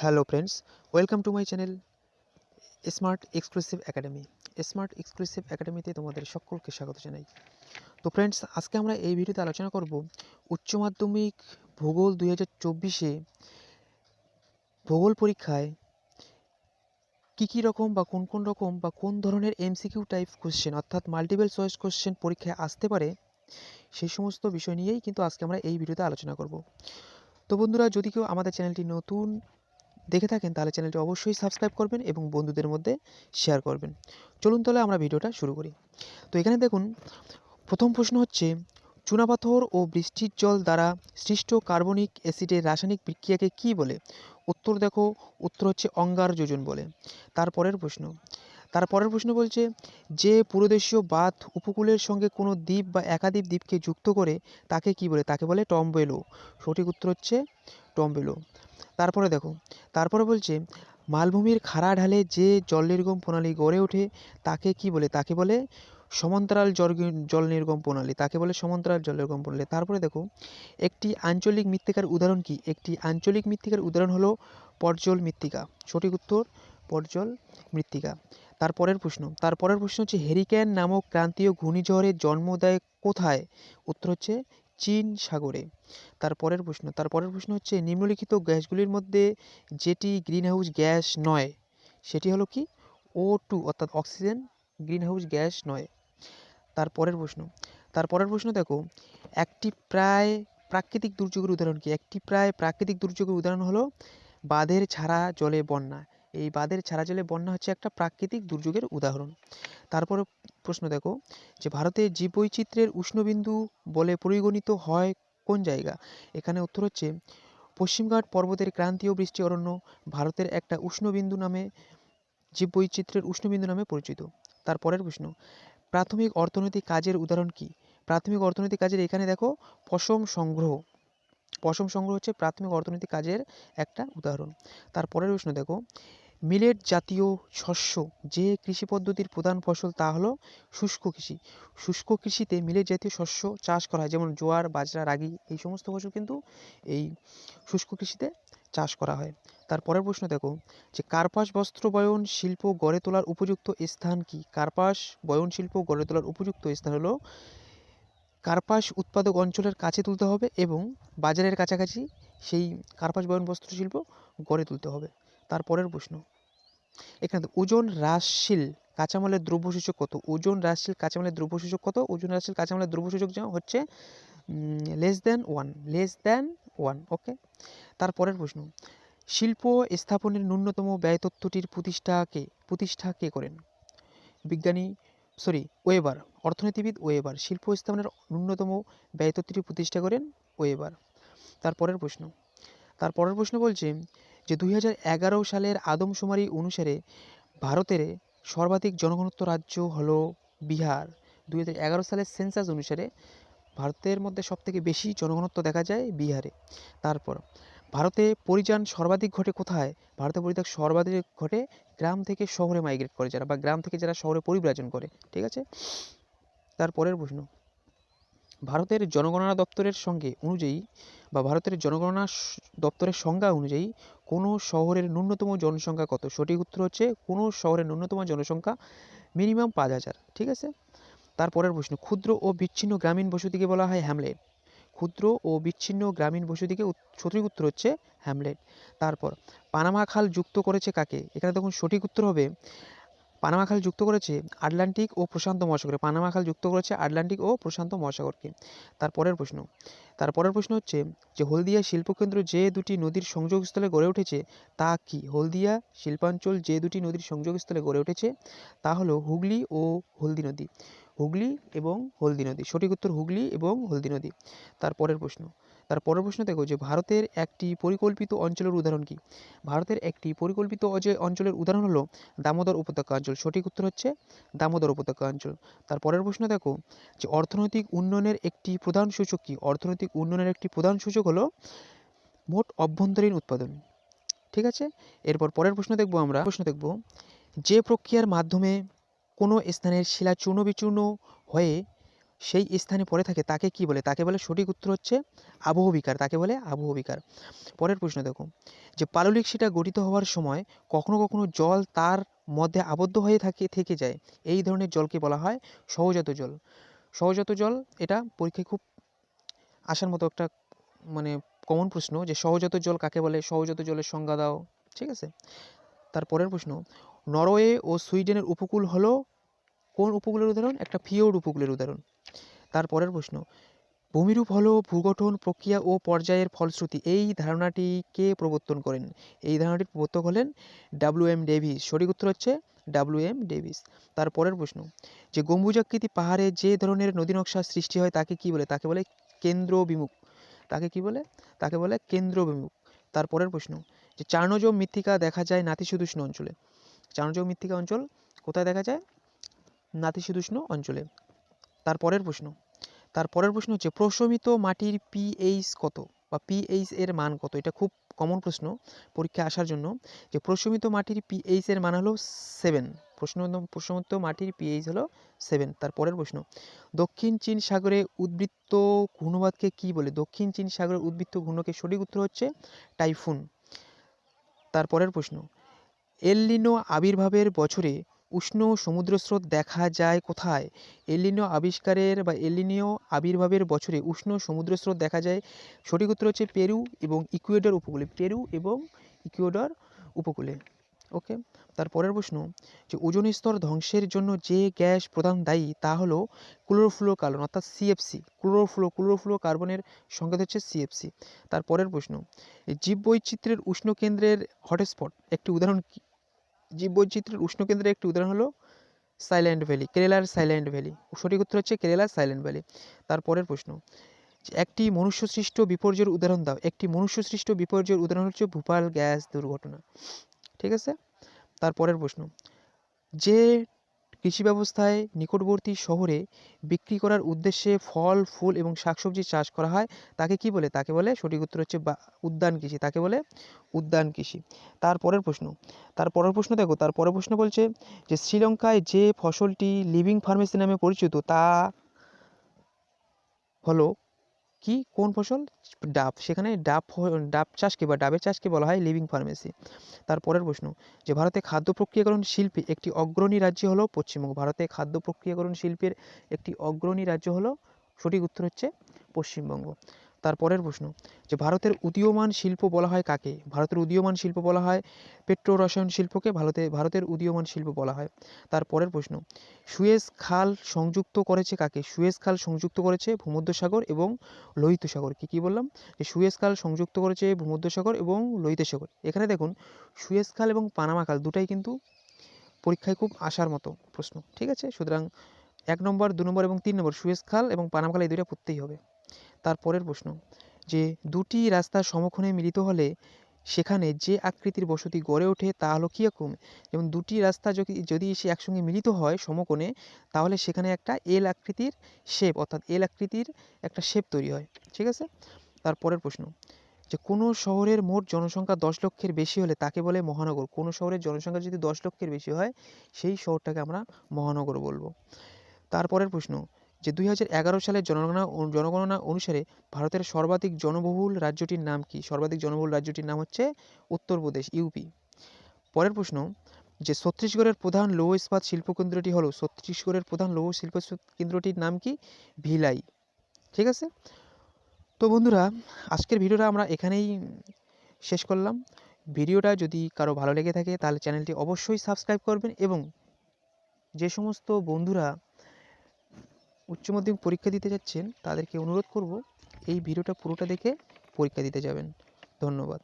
Hello friends, welcome to my channel smart exclusive academy. Smart exclusive একাডেমিতে তোমাদের সকলকে স্বাগত জানাই। তো ফ্রেন্ডস, আজকে আমরা এই ভিডিওতে আলোচনা করব উচ্চ মাধ্যমিক ভূগোল 2024-এ ভূগোল পরীক্ষায় কী রকম বা কোন রকম বা কোন ধরনের এমসিকিউ টাইপ কোশ্চেন অর্থাৎ মাল্টিপল চয়েস কোশ্চেন পরীক্ষায় আসতে পারে, সেই সমস্ত বিষয় নিয়েই কিন্তু আজকে আমরা এই ভিডিওতে আলোচনা করব। তো বন্ধুরা, যদি কেউ আমাদের চ্যানেলটি নতুন দেখে থাকেন তাহলে চ্যানেলটি অবশ্যই সাবস্ক্রাইব করবেন এবং বন্ধুদের মধ্যে শেয়ার করবেন। চলুন তাহলে আমরা ভিডিওটা শুরু করি। তো এখানে দেখুন, প্রথম প্রশ্ন হচ্ছে, চুনাপাথর ও বৃষ্টির জল দ্বারা সৃষ্ট কার্বনিক অ্যাসিডের রাসায়নিক বিক্রিয়াকে কী বলে? উত্তর দেখো, উত্তর হচ্ছে অঙ্গার যোজন বলে। তারপরের প্রশ্ন বলছে, যে পুরোদেশীয় বাঁধ উপকূলের সঙ্গে কোনো দ্বীপ বা একাধিক দ্বীপকে যুক্ত করে তাকে কী বলে? তাকে বলে টম্বেলো। সঠিক উত্তর হচ্ছে টম্বেলো। তারপরে বলছে, মালভূমির খাড়া ঢালে যে জল নির্গম প্রণালী গড়ে ওঠে তাকে কি বলে? তাকে বলে সমান্তরাল জল নির্গম প্রণালী। তারপরে দেখো, একটি আঞ্চলিক মৃত্তিকার উদাহরণ কি? একটি আঞ্চলিক মৃত্তিকার উদাহরণ হলো পর্জল মৃত্তিকা। সঠিক উত্তর পর্জল মৃত্তিকা। তারপরের প্রশ্ন হচ্ছে, হেরিকেন নামক ক্রান্তীয় ঘূর্ণিঝড়ের জন্ম দেয় কোথায়? উত্তর হচ্ছে চীন সাগরে। তারপরের প্রশ্ন হচ্ছে, নিম্নলিখিত গ্যাসগুলির মধ্যে যেটি গ্রিনহাউস গ্যাস নয় সেটি হলো কি? O2 অর্থাৎ অক্সিজেন গ্রিনহাউস গ্যাস নয়। তারপরের প্রশ্ন দেখো, একটি প্রায় প্রাকৃতিক দুর্যোগের উদাহরণ কি? একটি প্রায় প্রাকৃতিক দুর্যোগের উদাহরণ হলো বাঁধের ছাড়া জলে বন্যা। এই বাঁধের ছাড়া জলে বন্যা হচ্ছে একটা প্রাকৃতিক দুর্যোগের উদাহরণ। তারপরে প্রশ্ন দেখো, যে ভারতের জীববৈচিত্র্যের উষ্ণবিন্দু বলে পরিগণিত হয় কোন জায়গা? এখানে উত্তর হচ্ছে পশ্চিমঘাট পর্বতের ক্রান্তীয় বৃষ্টি অরণ্য ভারতের একটা জীববৈচিত্র্যের উষ্ণবিন্দু নামে পরিচিত। তারপরের প্রশ্ন, প্রাথমিক অর্থনৈতিক কাজের উদাহরণ কি? প্রাথমিক অর্থনৈতিক কাজের এখানে দেখো পশম সংগ্রহ হচ্ছে প্রাথমিক অর্থনৈতিক কাজের একটা উদাহরণ। তারপরের প্রশ্ন দেখো, মিলেট জাতীয় শস্য যে কৃষি পদ্ধতির প্রধান ফসল তা হলো শুষ্ক কৃষি। শুষ্ক কৃষিতে মিলেট জাতীয় শস্য চাষ করা হয়, যেমন জোয়ার, বাজরা, রাগি, এই সমস্ত ফসল কিন্তু এই শুষ্ক কৃষিতে চাষ করা হয়। তারপরের প্রশ্ন দেখো, যে কার্পাস বস্ত্র বয়ন শিল্প গড়ে তোলার উপযুক্ত স্থান কি? কার্পাস বয়ন শিল্প গড়ে তোলার উপযুক্ত স্থান হলো কার্পাস উৎপাদক অঞ্চলের কাছে তুলতে হবে এবং বাজারের কাছাকাছি সেই কার্পাস বয়ন বস্ত্র শিল্প গড়ে তুলতে হবে। তারপরের প্রশ্ন, এখানে ওজন হ্রাসশীল কাঁচামালের দ্রব্যসূচক কত? ওজন হ্রাসশীল কাঁচামালের দ্রব্যসূচক কত? ওজন হ্রাসশীল কাঁচামালের দ্রব্যসূচক হচ্ছে less than 1। ওকে। তারপরের প্রশ্ন, শিল্প স্থাপনের ন্যূনতম ব্যয় তথ্যটির প্রতিষ্ঠা কে করেন? ওয়েবার। অর্থনীতিবিদ ওয়েবার শিল্প স্থাপনের ন্যূনতম ব্যয় তথ্যটি প্রতিষ্ঠা করেন ওয়েবার। তারপরের প্রশ্ন বলছে, যে 2011 সালের আদমশুমারি অনুসারে ভারতের সর্বাধিক জনঘনত্ব রাজ্য হলো বিহার। 2011 সালের সেন্সাস অনুসারে ভারতের মধ্যে সবথেকে বেশি জনঘনত্ব দেখা যায় বিহারে। তারপর, ভারতে পরিযান সর্বাধিক ঘটে কোথায়? ভারতে পরিযান সর্বাধিক ঘটে গ্রাম থেকে শহরে মাইগ্রেট করে যারা, বা গ্রাম থেকে যারা শহরে পরিব্রাজন করে। ঠিক আছে। তারপরের প্রশ্ন, ভারতের জনগণনা দপ্তরের সংজ্ঞা অনুযায়ী কোনো শহরের ন্যূনতম জনসংখ্যা কত? সঠিক উত্তর হচ্ছে কোনো শহরের ন্যূনতম জনসংখ্যা মিনিমাম 5,000। ঠিক আছে। তারপরের প্রশ্ন, ক্ষুদ্র ও বিচ্ছিন্ন গ্রামীণ বসতিকে বলা হয় হ্যামলেট। ক্ষুদ্র ও বিচ্ছিন্ন গ্রামীণ বসতিকে সঠিক উত্তর হচ্ছে হ্যামলেট। তারপর, পানামা খাল যুক্ত করেছে কাকে? এখানে দেখুন সঠিক উত্তর হবে পানামা খাল যুক্ত করেছে আটলান্টিক ও প্রশান্ত মহাসাগরকে। তারপরের প্রশ্ন হচ্ছে, যে হলদিয়া শিল্পকেন্দ্র যে দুটি নদীর সংযোগস্থলে গড়ে উঠেছে তা কি? হলদিয়া শিল্পাঞ্চল যে দুটি নদীর সংযোগস্থলে গড়ে উঠেছে তা হলো হুগলি ও হলদি নদী। সঠিক উত্তর হুগলি এবং হলদি নদী। তারপরের প্রশ্ন দেখো, যে ভারতের একটি পরিকল্পিত অঞ্চলের উদাহরণ কি? ভারতের একটি পরিকল্পিত অঞ্চলের উদাহরণ হলো দামোদর উপত্যকা অঞ্চল। সঠিক উত্তর হচ্ছে দামোদর উপত্যকা অঞ্চল। তারপরের প্রশ্ন দেখো, যে অর্থনৈতিক উন্নয়নের একটি প্রধান সূচক কি? অর্থনৈতিক উন্নয়নের একটি প্রধান সূচক হলো মোট অভ্যন্তরীণ উৎপাদন। ঠিক আছে। এরপর পরের প্রশ্ন দেখব, যে প্রক্রিয়ার মাধ্যমে কোনো স্থানের শিলা চূর্ণ বিচূর্ণ হয়ে সেই স্থানে পড়ে থাকে তাকে কি বলে? তাকে বলে, সঠিক উত্তর হচ্ছে আবহবিকার, তাকে বলে আবহবিকার। পরের প্রশ্ন দেখো, যে পাললিক শিলা গঠিত হওয়ার সময় কখনো কখনো জল তার মধ্যে আবদ্ধ হয়ে থেকে যায়, এই ধরনের জলকে বলা হয় সহজাত জল। সহজাত জল, এটা পরীক্ষায় খুব আসার মতো একটা মানে কমন প্রশ্ন, যে সহজাত জল কাকে বলে, সহজাত জলের সংজ্ঞা দাও। ঠিক আছে, তারপরের প্রশ্ন, নরওয়ে ও সুইডেনের উপকূল হলো কোন উপকূলের উদাহরণ? একটা ফিওর্ড উপকূলের উদাহরণ। তারপরের প্রশ্ন, ভূমিরূপ হলো ভূগঠন প্রক্রিয়া ও পর্যায়ের ফলশ্রুতি, এই ধারণাটি কে প্রবর্তন করেন? এই ধারণাটির প্রবর্তক হলেন ডাব্লিউ.এম. ডেভিস। সঠিক উত্তর হচ্ছে ডাব্লিউ.এম. ডেভিস। তারপরের প্রশ্ন, যে গম্বুজাকৃতি পাহাড়ে যে ধরনের নদী নকশা সৃষ্টি হয় তাকে কি বলে? তাকে বলে কেন্দ্র বিমুখ। তাকে কি বলে? তাকে বলে কেন্দ্র বিমুখ। তারপরের প্রশ্ন, যে চার্নোজম মৃত্তিকা দেখা যায় নাতিশীতোষ্ণ অঞ্চলে। চার্নোজম মৃত্তিকা অঞ্চল কোথায় দেখা যায়? নাতিশীতোষ্ণ অঞ্চলে। তারপরের প্রশ্ন হচ্ছে প্রশমিত মাটির পিএইচ কত, বা পিএইচ এর মান কত? এটা খুব কমন প্রশ্ন পরীক্ষায় আসার জন্য, যে প্রশমিত মাটির পিএইচ এর মান হলো 7। প্রশমিত মাটির পিএইচ হলো 7। তারপরের প্রশ্ন, দক্ষিণ চীন সাগরে উদ্বৃত্ত ঘূর্ণবাদকে কি বলে? দক্ষিণ চীন সাগরের উদ্বৃত্ত ঘূর্ণকে সঠিক উত্তর হচ্ছে টাইফুন। তারপরের প্রশ্ন, এল নিনো আবির্ভাবের বছরে উষ্ণ সমুদ্রস্রোত দেখা যায় কোথায়? এল নিনো আবির্ভাবের বছরে উষ্ণ সমুদ্রস্রোত দেখা যায়, সঠিক উত্তর হচ্ছে পেরু এবং ইকুয়েডর উপকূলে। পেরু এবং ইকুয়েডর উপকূলে। ওকে, তারপরের প্রশ্ন, যে ওজোন স্তর ধ্বংসের জন্য যে গ্যাস প্রধান দায়ী তা হলো ক্লোরোফ্লোরোকার্বন, অর্থাৎ সিএফসি। ক্লোরোফ্লোরোকার্বনের সংকেত হচ্ছে সিএফসি। তারপরের প্রশ্ন, জীববৈচিত্র্যের উষ্ণকেন্দ্রের হটস্পট একটি উদাহরণ কি? জীববৈচিত্র্যের উষ্ণকেন্দ্রের একটি উদাহরণ হলো সাইল্যান্ট ভ্যালি, কেরালার সাইল্যান্ট ভ্যালি। সঠিক উত্তর হচ্ছে কেরালার সাইল্যান্ট ভ্যালি। তারপরের প্রশ্ন, একটি মনুষ্যসৃষ্ট বিপর্যয়ের উদাহরণ দাও। একটি মনুষ্যসৃষ্ট বিপর্যয়ের উদাহরণ হচ্ছে ভোপাল গ্যাস দুর্ঘটনা। ঠিক আছে, তারপরের প্রশ্ন, যে কৃষি ব্যবস্থায় নিকটবর্তী শহরে বিক্রি করার উদ্দেশ্যে ফল ফুল এবং শাকসবজি চাষ করা হয় তাকে কি বলে? তাকে বলে, সঠিক উত্তর হচ্ছে উদ্যান কৃষি, তাকে বলে উদ্যান কৃষি। তারপরের প্রশ্ন দেখো, তারপরের প্রশ্ন বলছে যে শ্রীলঙ্কায় যে ফসলটি লিভিং ফার্মেসি নামে পরিচিত তা হলো কি? কোন ফসল? ডাব। সেখানে ডাব চাষকে বা ডাবের চাষকে বলা হয় লিভিং ফার্মেসি। তারপরের প্রশ্ন, যে ভারতে খাদ্য প্রক্রিয়াকরণ শিল্পে একটি অগ্রণী রাজ্য হলো পশ্চিমবঙ্গ। ভারতে খাদ্য প্রক্রিয়াকরণ শিল্পের একটি অগ্রণী রাজ্য হলো, সঠিক উত্তর হচ্ছে পশ্চিমবঙ্গ। তারপরের প্রশ্ন, যে ভারতের উদীয়মান শিল্প বলা হয় কাকে? ভারতের উদীয়মান শিল্প বলা হয় পেট্রো রসায়ন শিল্পকে ভারতের উদীয়মান শিল্প বলা হয়। তারপরের প্রশ্ন, সুয়েজ খাল সংযুক্ত করেছে কাকে? সুয়েজ খাল সংযুক্ত করেছে ভূমধ্যসাগর এবং লোহিত সাগর। কি বললাম? যে সুয়েজ খাল সংযুক্ত করেছে ভূমধ্যসাগর এবং লোহিত সাগর। এখানে দেখুন সুয়েজ খাল এবং পানামা খাল দুটাই কিন্তু পরীক্ষায় খুব আসার মতো প্রশ্ন। ঠিক আছে, সুতরাং 1 নম্বর 2 নম্বর এবং 3 নম্বর সুয়েজ খাল এবং পানামা খাল এই দুইটা পড়তেই হবে। তারপরের প্রশ্ন, যে দুটি রাস্তা সমকোণে মিলিত হলে সেখানে যে আকৃতির বসতি গড়ে ওঠে তা হলো কীরকম? যেমন দুটি রাস্তা যদি সে একসঙ্গে মিলিত হয় সমকোণে, তাহলে সেখানে একটা এল আকৃতির শেপ, অর্থাৎ এল আকৃতির একটা শেপ তৈরি হয়। ঠিক আছে, তারপরের প্রশ্ন, যে কোনো শহরের মোট জনসংখ্যা 10 লক্ষের বেশি হলে তাকে বলে মহানগর। কোনো শহরের জনসংখ্যা যদি 10 লক্ষের বেশি হয় সেই শহরটাকে আমরা মহানগর বলবো। তারপরের প্রশ্ন, যে 2011 সালের জনগণনা অনুসারে ভারতের সর্বাধিক জনবহুল রাজ্যটির নাম কি? সর্বাধিক জনবহুল রাজ্যটির নাম হচ্ছে উত্তরপ্রদেশ, ইউপি। পরের প্রশ্ন, যে ছত্তিশগড়ের প্রধান লৌহ ইস্পাত শিল্পকেন্দ্রটি হলো, ছত্তিশগড়ের প্রধান লৌহ শিল্প কেন্দ্রটির নাম কি? ভিলাই। ঠিক আছে, তো বন্ধুরা আজকের ভিডিওটা আমরা এখানেই শেষ করলাম। ভিডিওটা যদি কারো ভালো লেগে থাকে তাহলে চ্যানেলটি অবশ্যই সাবস্ক্রাইব করবেন, এবং যে সমস্ত বন্ধুরা উচ্চ মাধ্যমিক পরীক্ষা দিতে যাচ্ছেন তাদেরকে অনুরোধ করব এই ভিডিওটা পুরোটা দেখে পরীক্ষা দিতে যাবেন। ধন্যবাদ।